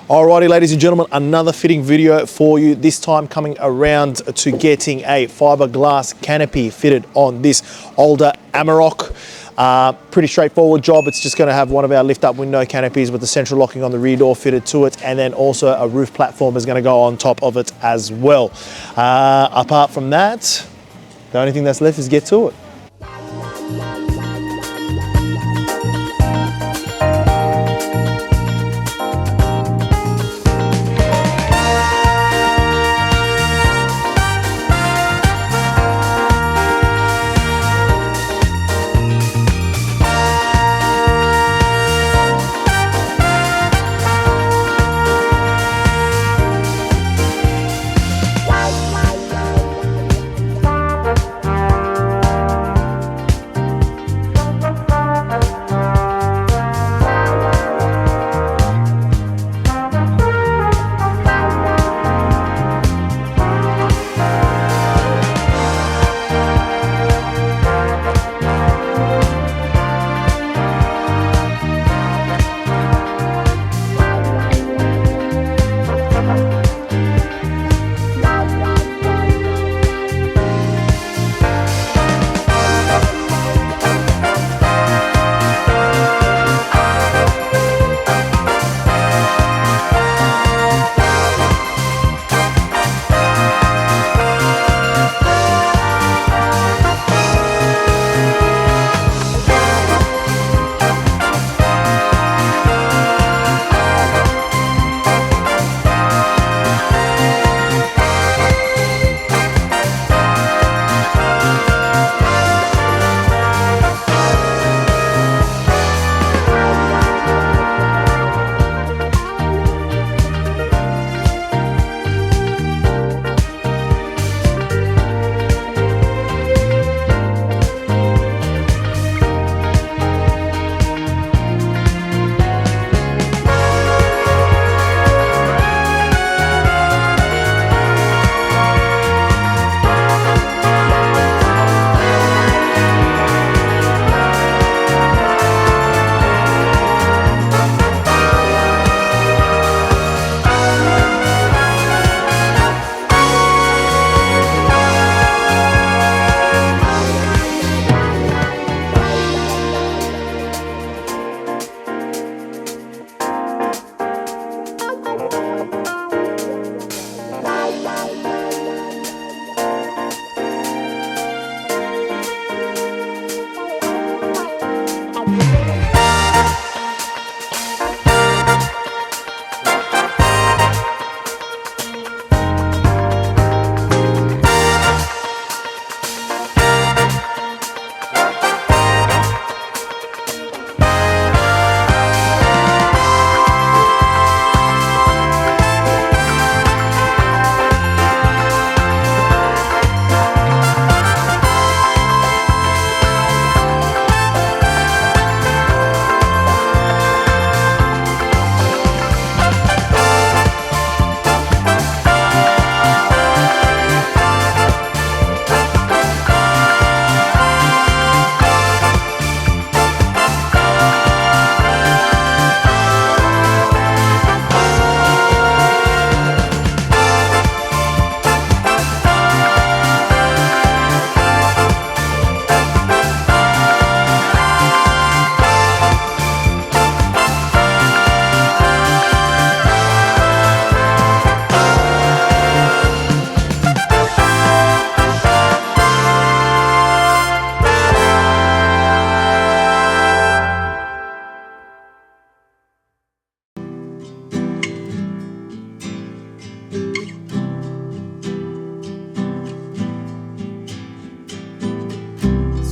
Alrighty, ladies and gentlemen, another fitting video for you, this time coming around to getting a fiberglass canopy fitted on this older Amarok. Pretty straightforward job. It's just going to have one of our lift-up window canopies with the central locking on the rear door fitted to it, and then also a roof platform is going to go on top of it as well. Apart from that, the only thing that's left is get to it.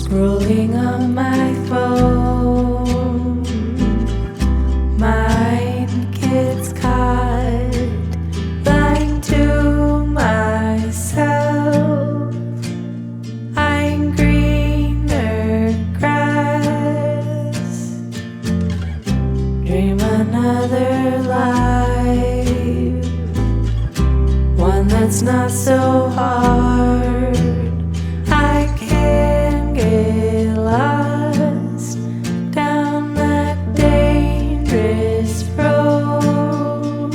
Scrolling on my phone, mind gets caught, lying to myself. I'm greener grass, dream another life, one that's not so hard. I can get lost down that dangerous road.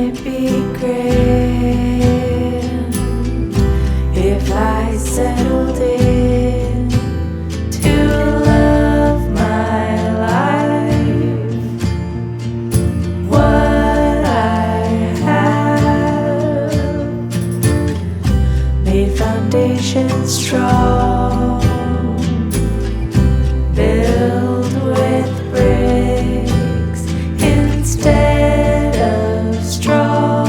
it be grand if I settled in to love my life? What I have made foundations strong, built with bricks instead of straw.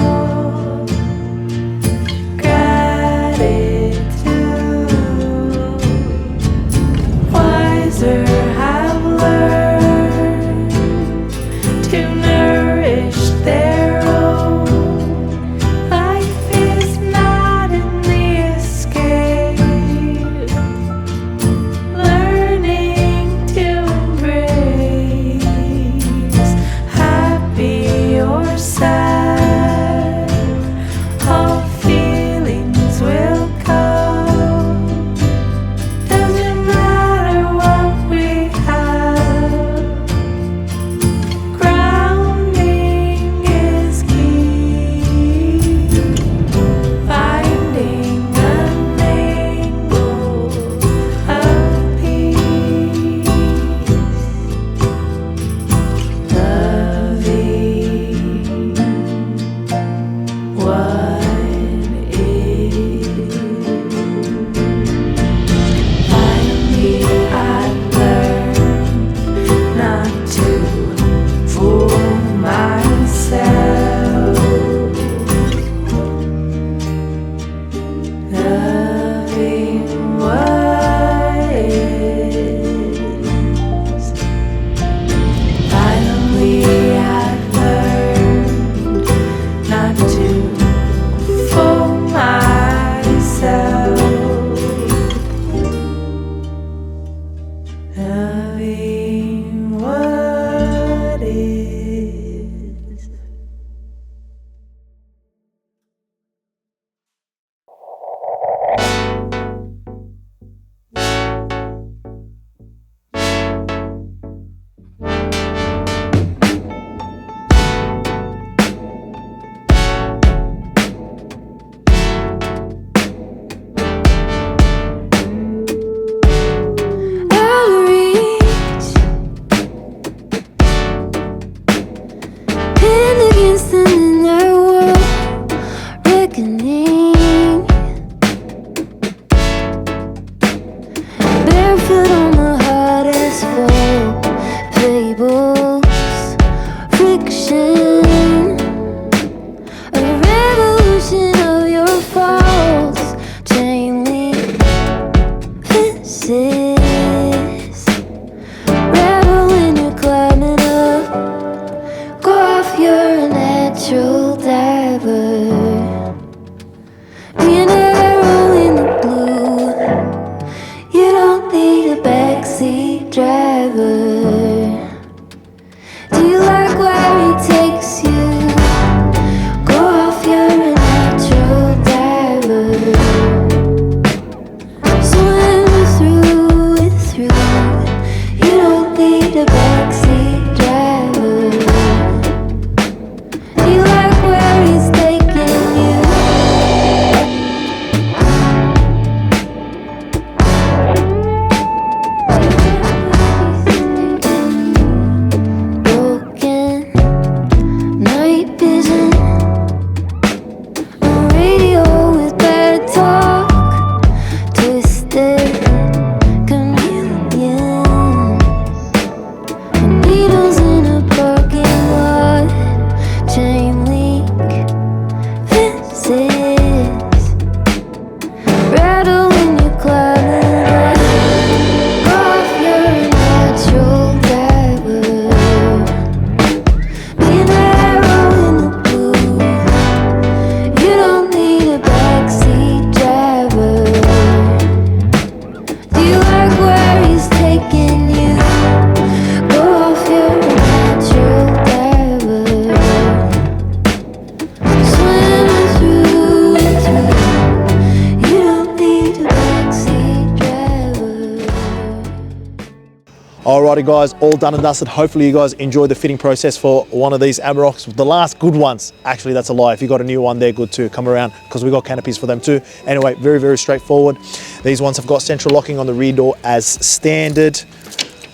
Alrighty guys, all done and dusted. Hopefully you guys enjoyed the fitting process for one of these Amaroks. The last good ones. Actually, that's a lie. If you got a new one, they're good too. Come around because we got canopies for them too. Anyway, very, very straightforward. These ones have got central locking on the rear door as standard.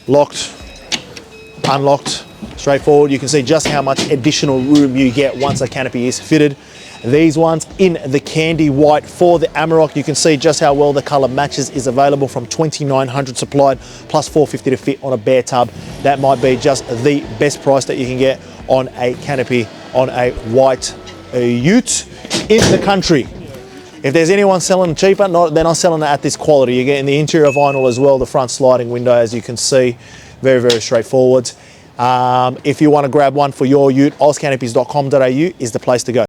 Locked, unlocked, straightforward. You can see just how much additional room you get once a canopy is fitted. These ones in the candy white for the Amarok. You can see just how well the color matches. Is available from 2,900 supplied plus 450 to fit on a bare tub. That might be just the best price that you can get on a canopy on a white ute in the country. If there's anyone selling cheaper, they're not selling it at this quality. You're getting the interior vinyl as well, the front sliding window, as you can see. Very, very straightforward. If you want to grab one for your ute, ozcanopies.com.au is the place to go.